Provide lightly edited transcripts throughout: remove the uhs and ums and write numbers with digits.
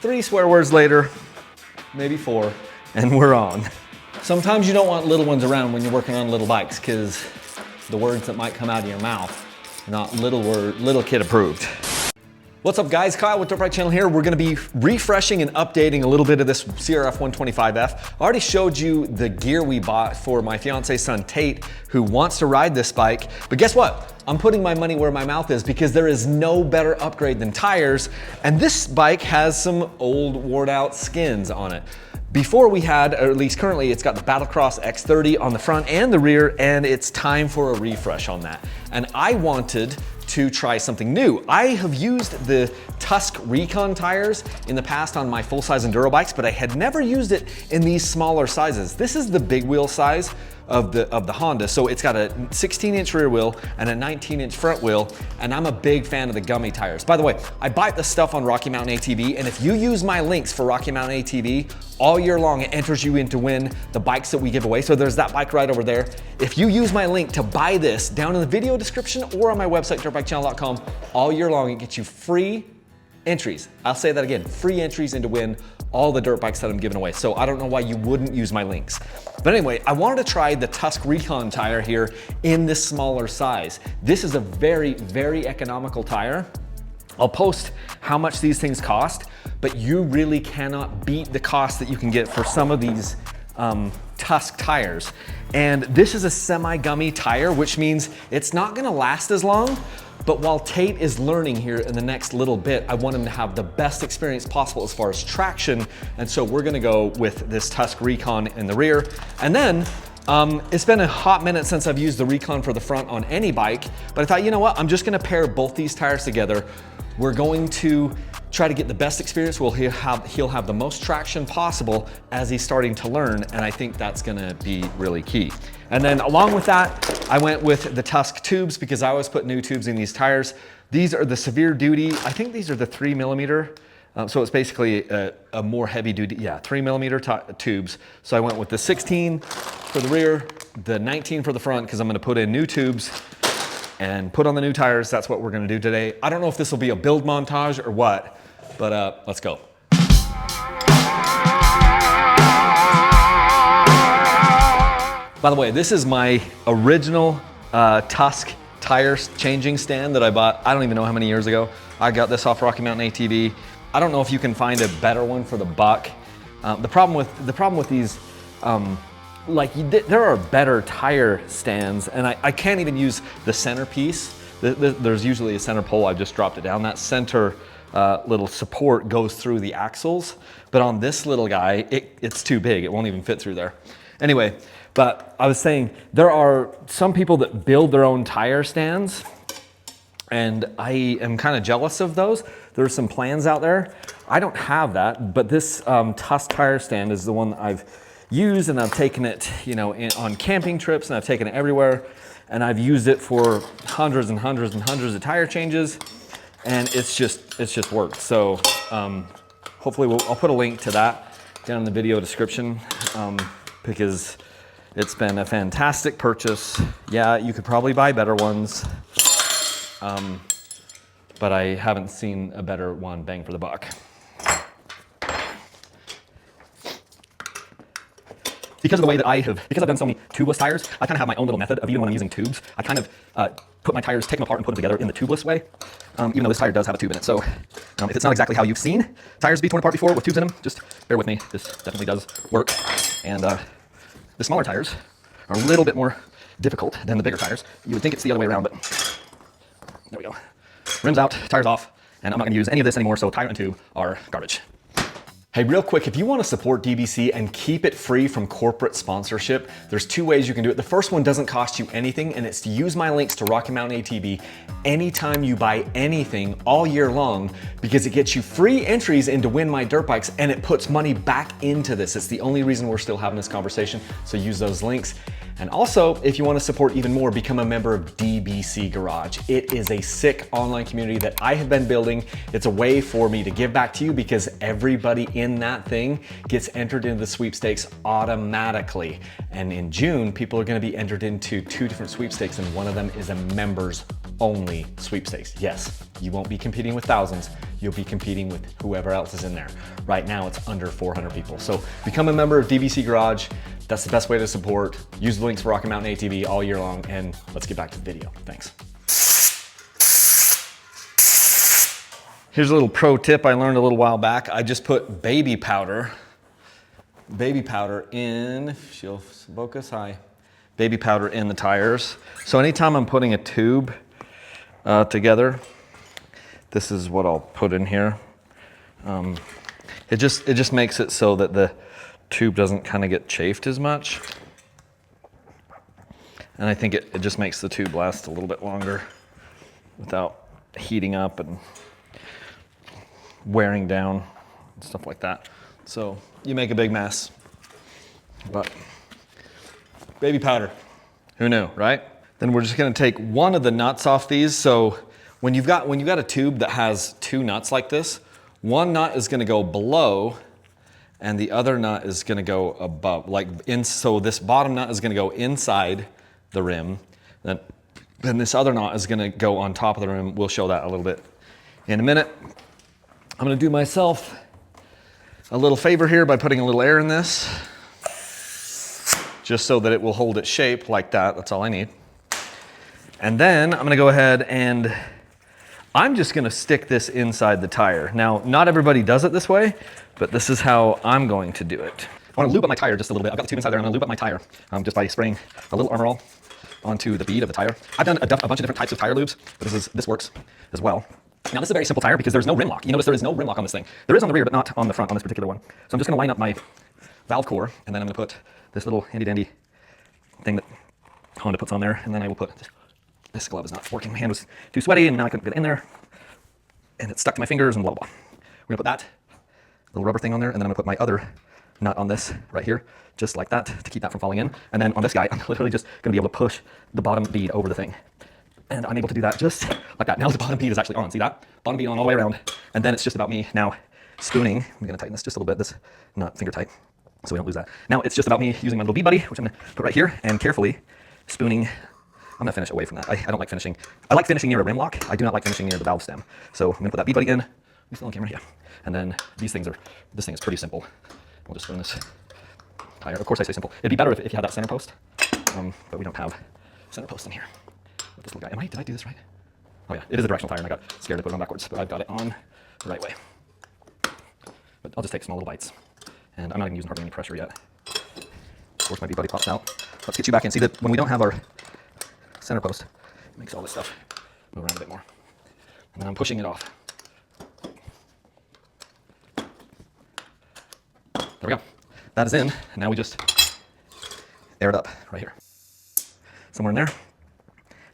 3 swear words later, maybe 4, and we're on. Sometimes you don't want little ones around when you're working on little bikes because the words that might come out of your mouth are not little kid approved. What's up guys, Kyle with Dirt Bike Channel here. We're gonna be refreshing and updating a little bit of this CRF125F. I already showed you the gear we bought for my fiance's son, Tate, who wants to ride this bike. But guess what? I'm putting my money where my mouth is because there is no better upgrade than tires. And this bike has some old worn out skins on it. Before we had, or at least currently, it's got the Battlecross X30 on the front and the rear, and it's time for a refresh on that. And I wanted to try something new. I have used the Tusk Recon tires in the past on my full-size enduro bikes, but I had never used it in these smaller sizes. This is the big wheel size of the Honda. So it's got a 16-inch rear wheel and a 19-inch front wheel, and I'm a big fan of the gummy tires. By the way, I buy this stuff on Rocky Mountain ATV, and if you use my links for Rocky Mountain ATV, all year long it enters you in to win the bikes that we give away. So there's that bike right over there. If you use my link to buy this down in the video description or on my website, dirtbikechannel.com, all year long it gets you free entries. I'll say that again, free entries in to win all the dirt bikes that I'm giving away. So I don't know why you wouldn't use my links. But anyway, I wanted to try the Tusk Recon tire here in this smaller size. This is a very, very economical tire. I'll post how much these things cost, but you really cannot beat the cost that you can get for some of these Tusk tires. And this is a semi-gummy tire, which means it's not gonna last as long. But while Tate is learning here in the next little bit, I want him to have the best experience possible as far as traction. And so we're gonna go with this Tusk Recon in the rear. And then, it's been a hot minute since I've used the Recon for the front on any bike, but I thought, you know what? I'm just gonna pair both these tires together. We're going to try to get the best experience. He'll have the most traction possible as he's starting to learn, and I think that's gonna be really key. And then along with that, I went with the Tusk tubes because I always put new tubes in these tires. These are the severe duty, I think these are the 3mm, so it's basically a more heavy duty, 3mm tubes. So I went with the 16 for the rear, the 19 for the front, because I'm gonna put in new tubes and put on the new tires. That's what we're gonna do today. I don't know if this will be a build montage or what, but let's go. By the way, this is my original Tusk tire changing stand that I bought, I don't even know how many years ago. I got this off Rocky Mountain ATV. I don't know if you can find a better one for the buck. The problem with these, there are better tire stands, and I can't even use the center piece. There's usually a center pole, I've just dropped it down. That center little support goes through the axles, but on this little guy, it's too big. It won't even fit through there. Anyway, but I was saying, there are some people that build their own tire stands, and I am kind of jealous of those. There's some plans out there. I don't have that, but this Tusk tire stand is the one that I've used, and I've taken it, on camping trips, and I've taken it everywhere, and I've used it for hundreds and hundreds and hundreds of tire changes, and it's just worked. So hopefully I'll put a link to that down in the video description because it's been a fantastic purchase. Yeah, you could probably buy better ones, but I haven't seen a better one bang for the buck. Because of the way that because I've done so many tubeless tires, I kind of have my own little method of even when I'm using tubes. I kind of put my tires, take them apart and put them together in the tubeless way, even though this tire does have a tube in it. So if it's not exactly how you've seen tires be torn apart before with tubes in them, just bear with me. This definitely does work. And the smaller tires are a little bit more difficult than the bigger tires. You would think it's the other way around, but there we go. Rims out, tires off, and I'm not gonna use any of this anymore, so tire and tube are garbage. Hey, real quick, if you want to support DBC and keep it free from corporate sponsorship, there's 2 ways you can do it. The first one doesn't cost you anything, and it's to use my links to Rocky Mountain ATV anytime you buy anything all year long, because it gets you free entries in to win my dirt bikes, and it puts money back into this. It's the only reason we're still having this conversation, so use those links. And also, if you want to support even more, become a member of DBC Garage. It is a sick online community that I have been building. It's a way for me to give back to you because everybody in that thing gets entered into the sweepstakes automatically. And in June, people are going to be entered into 2 different sweepstakes, and one of them is a members only sweepstakes. Yes, you won't be competing with thousands, you'll be competing with whoever else is in there. Right now it's under 400 people. So become a member of DBC Garage. That's the best way to support. Use the links for Rocky Mountain ATV all year long, and let's get back to the video. Thanks. Here's a little pro tip I learned a little while back. I just put baby powder in, she'll focus, hi. Baby powder in the tires. So anytime I'm putting a tube together, this is what I'll put in here. It just makes it so that the tube doesn't kind of get chafed as much. And I think it just makes the tube last a little bit longer without heating up and wearing down and stuff like that. So you make a big mess, but baby powder, who knew, right? Then we're just gonna take one of the nuts off these. So when you've got a tube that has two nuts like this, one nut is gonna go below and the other nut is gonna go above, so this bottom nut is gonna go inside the rim, then this other nut is gonna go on top of the rim. We'll show that a little bit in a minute. I'm gonna do myself a little favor here by putting a little air in this, just so that it will hold its shape like that. That's all I need. And then I'm gonna go ahead and I'm just gonna stick this inside the tire. Now, not everybody does it this way, but this is how I'm going to do it. I wanna lube up my tire just a little bit. I've got the tube inside there, and I'm gonna lube up my tire just by spraying a little Armor All onto the bead of the tire. I've done a bunch of different types of tire lubes, but this works as well. Now this is a very simple tire because there's no rim lock. You notice there is no rim lock on this thing. There is on the rear, but not on the front on this particular one. So I'm just gonna line up my valve core, and then I'm gonna put this little handy dandy thing that Honda puts on there, and then I will put, this glove is not working. My hand was too sweaty and now I couldn't get it in there. And it stuck to my fingers and blah, blah, blah. We're gonna put that little rubber thing on there, and then I'm gonna put my other nut on this right here, just like that, to keep that from falling in. And then on this guy, I'm literally just gonna be able to push the bottom bead over the thing. And I'm able to do that just like that. Now the bottom bead is actually on, see that? Bottom bead on all the way around. And then it's just about me now spooning. I'm gonna tighten this just a little bit, this not finger tight, so we don't lose that. Now it's just about me using my little bead buddy, which I'm gonna put right here, and carefully spooning. I'm gonna finish away from that. I don't like finishing. I like finishing near a rim lock. I do not like finishing near the valve stem. So I'm gonna put that bead buddy in. We still on camera? Yeah. And then this thing is pretty simple. We'll just spoon this tire. Of course I say simple. It'd be better if you had that center post, but we don't have center post in here. With this little guy. Did I do this right? Oh yeah, it is a directional tire, and I got scared to put it on backwards, but I've got it on the right way. But I'll just take small little bites, and I'm not even using hardly any pressure yet. Of course my bead buddy pops out. Let's get you back in. See that when we don't have our center post, it makes all this stuff move around a bit more. And then I'm pushing it off. There we go. That is in, and now we just air it up right here. Somewhere in there.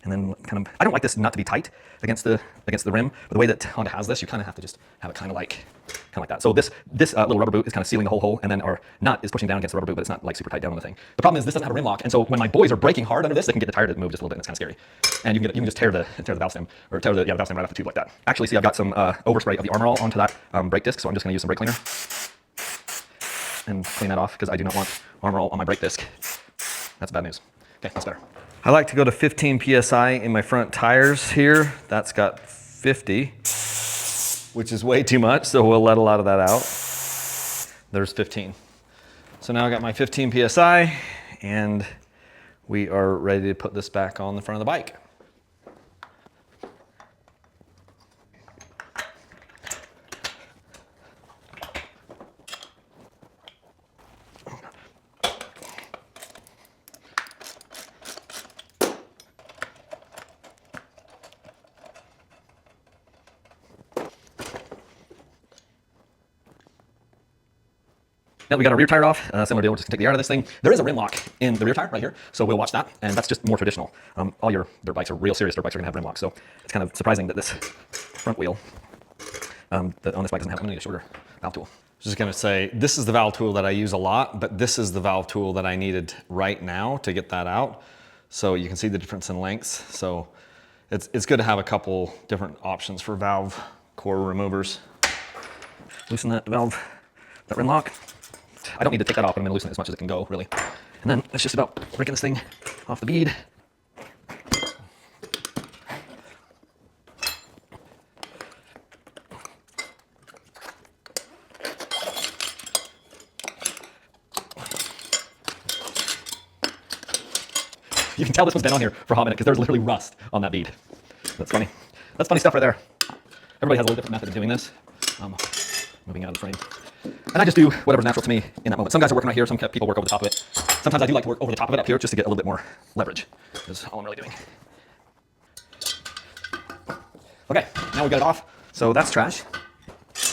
And then kind of, I don't like this nut to be tight against the rim, but the way that Honda has this, you kind of have to just have it kind of like that. So this little rubber boot is kind of sealing the whole hole, and then our nut is pushing down against the rubber boot, but it's not like super tight down on the thing. The problem is this doesn't have a rim lock, and so when my boys are braking hard under this, they can get the tire to move just a little bit, and it's kind of scary. And you can just tear the valve stem, or tear the valve stem right off the tube like that. Actually, see, I've got some overspray of the Armor All onto that brake disc, so I'm just going to use some brake cleaner and clean that off because I do not want Armor All on my brake disc. That's bad news. Okay, that's better. I like to go to 15 PSI in my front tires here. That's got 50, which is way too much, so we'll let a lot of that out. There's 15. So now I got my 15 PSI, and we are ready to put this back on the front of the bike. Now we got our rear tire off, similar deal, we're just gonna take the air out of this thing. There is a rim lock in the rear tire right here, so we'll watch that, and that's just more traditional. All your dirt bikes, or real serious dirt bikes, are gonna have rim locks, so it's kind of surprising that this front wheel that on this bike doesn't have one. I need a shorter valve tool. Just gonna say, this is the valve tool that I use a lot, but this is the valve tool that I needed right now to get that out. So you can see the difference in lengths. So it's good to have a couple different options for valve core removers. Loosen that valve, that rim lock. I don't need to take that off, but I'm gonna loosen it as much as it can go, really. And then it's just about breaking this thing off the bead. You can tell this one's been on here for a hot minute because there's literally rust on that bead. That's funny. That's funny stuff right there. Everybody has a little different method of doing this. Moving out of the frame. And I just do whatever's natural to me in that moment. Some guys are working right here, some people work over the top of it. Sometimes I do like to work over the top of it up here just to get a little bit more leverage. That's all I'm really doing. Okay, now we got it off. So that's trash.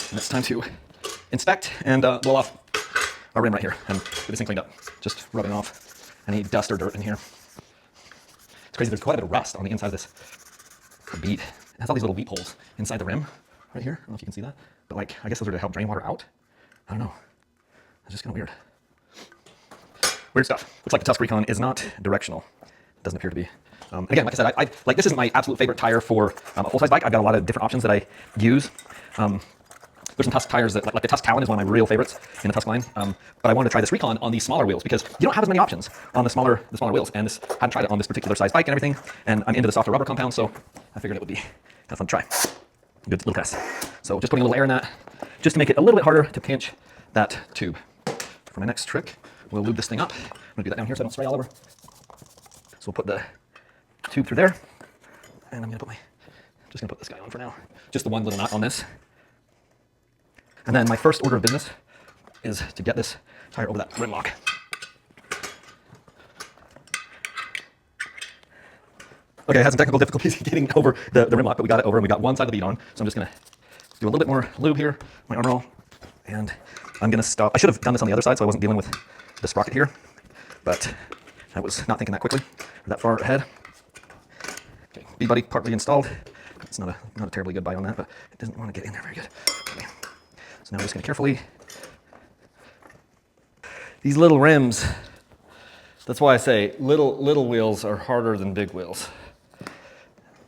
And it's time to inspect and blow off our rim right here and get this thing cleaned up. Just rubbing off any dust or dirt in here. It's crazy, there's quite a bit of rust on the inside of this bead. It has all these little weep holes inside the rim right here. I don't know if you can see that, but like, I guess those are to help drain water out. I don't know. It's just kind of weird. Weird stuff. Looks like the Tusk Recon is not directional. It doesn't appear to be. Again, like I said, I like this isn't my absolute favorite tire for a full-size bike. I've got a lot of different options that I use. There's some Tusk tires that, like the Tusk Talon is one of my real favorites in the Tusk line. But I wanted to try this Recon on these smaller wheels because you don't have as many options on the smaller wheels. And this, I hadn't tried it on this particular size bike and everything. And I'm into the softer rubber compound, so I figured it would be kind of fun to try. Good little test. So just putting a little air in that, just to make it a little bit harder to pinch that tube. For my next trick, we'll lube this thing up. I'm gonna do that down here so I don't spray all over. So we'll put the tube through there, and I'm just gonna put this guy on for now. Just the one little knot on this. And then my first order of business is to get this tire over that rim lock. Okay, I had some technical difficulties getting over the rim lock, but we got it over and we got one side of the bead on. So I'm just gonna do a little bit more lube here, my arm roll, and I'm gonna stop. I should have done this on the other side so I wasn't dealing with the sprocket here, but I was not thinking that quickly, or that far ahead. Okay, bead buddy partly installed. It's not a terribly good bite on that, but it doesn't want to get in there very good. Okay. So now I'm just gonna carefully, these little rims, that's why I say little wheels are harder than big wheels.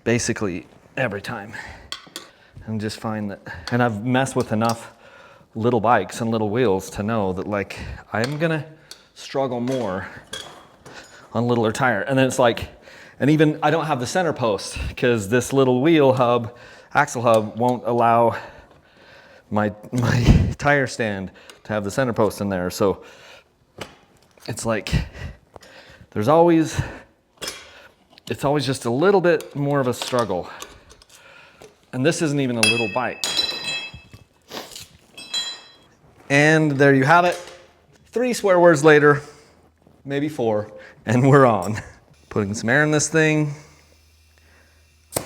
Basically every time. And just find that, and I've messed with enough little bikes and little wheels to know that like I'm gonna struggle more on littler tire. And then it's like, and even I don't have the center post because this little wheel hub, axle hub won't allow my tire stand to have the center post in there. So it's like, it's always just a little bit more of a struggle. And this isn't even a little bike. And there you have it. 3 swear words later, maybe 4, and we're on. Putting some air in this thing.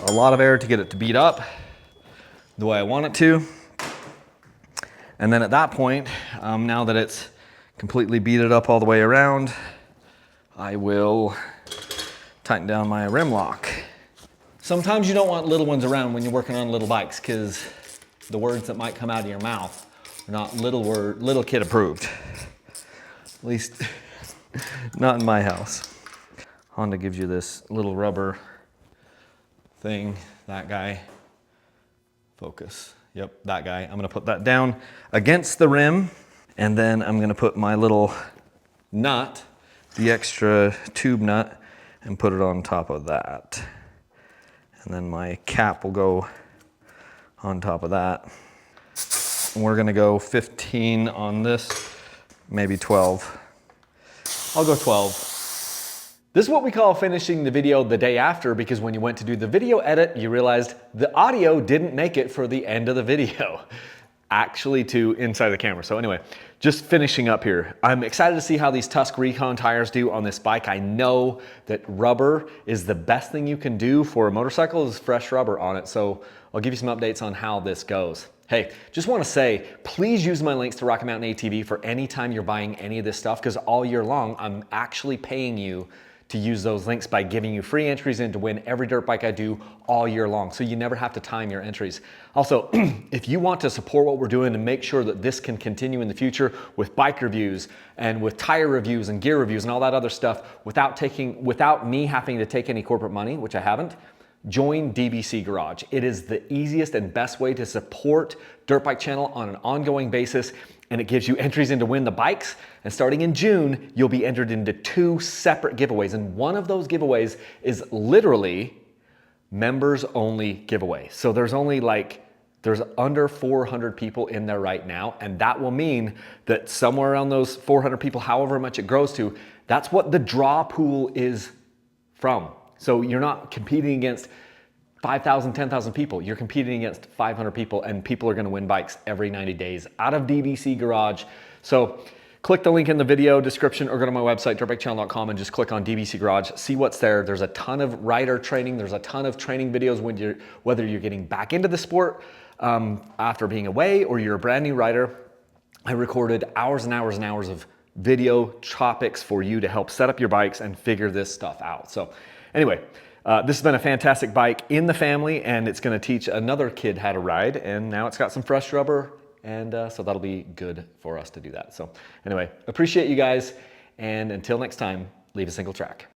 A lot of air to get it to beat up the way I want it to. And then at that point, now that it's completely beaded up all the way around, I will tighten down my rim lock. Sometimes you don't want little ones around when you're working on little bikes because the words that might come out of your mouth are not little kid approved. At least not in my house. Honda gives you this little rubber thing, that guy. Focus, yep, that guy. I'm gonna put that down against the rim, and then I'm gonna put my little nut, the extra tube nut, and put it on top of that. And then my cap will go on top of that. And we're gonna go 15 on this, maybe 12. I'll go 12. This is what we call finishing the video the day after, because when you went to do the video edit, you realized the audio didn't make it for the end of the video, actually to inside the camera. So anyway, just finishing up here. I'm excited to see how these Tusk Recon tires do on this bike. I know that rubber is the best thing you can do for a motorcycle is fresh rubber on it. So I'll give you some updates on how this goes. Hey, just want to say, please use my links to Rocky Mountain ATV for any time you're buying any of this stuff, because all year long, I'm actually paying you to use those links by giving you free entries in to win every dirt bike I do all year long. So you never have to time your entries. Also, if you want to support what we're doing and make sure that this can continue in the future with bike reviews and with tire reviews and gear reviews and all that other stuff without me having to take any corporate money, which I haven't, join DBC Garage. It is the easiest and best way to support Dirt Bike Channel on an ongoing basis, and it gives you entries in to win the bikes. And starting in June, you'll be entered into 2 separate giveaways. And one of those giveaways is literally members only giveaway. So there's under 400 people in there right now. And that will mean that somewhere around those 400 people, however much it grows to, that's what the draw pool is from. So you're not competing against 5,000, 10,000 people. You're competing against 500 people, and people are gonna win bikes every 90 days out of DBC Garage. So click the link in the video description or go to my website, dirtbikechannel.com, and just click on DBC Garage. See what's there. There's a ton of rider training. There's a ton of training videos whether you're getting back into the sport after being away or you're a brand new rider. I recorded hours and hours and hours of video topics for you to help set up your bikes and figure this stuff out. So anyway, this has been a fantastic bike in the family, and it's gonna teach another kid how to ride, and now it's got some fresh rubber, and so that'll be good for us to do that. So anyway, appreciate you guys, and until next time, leave a single track.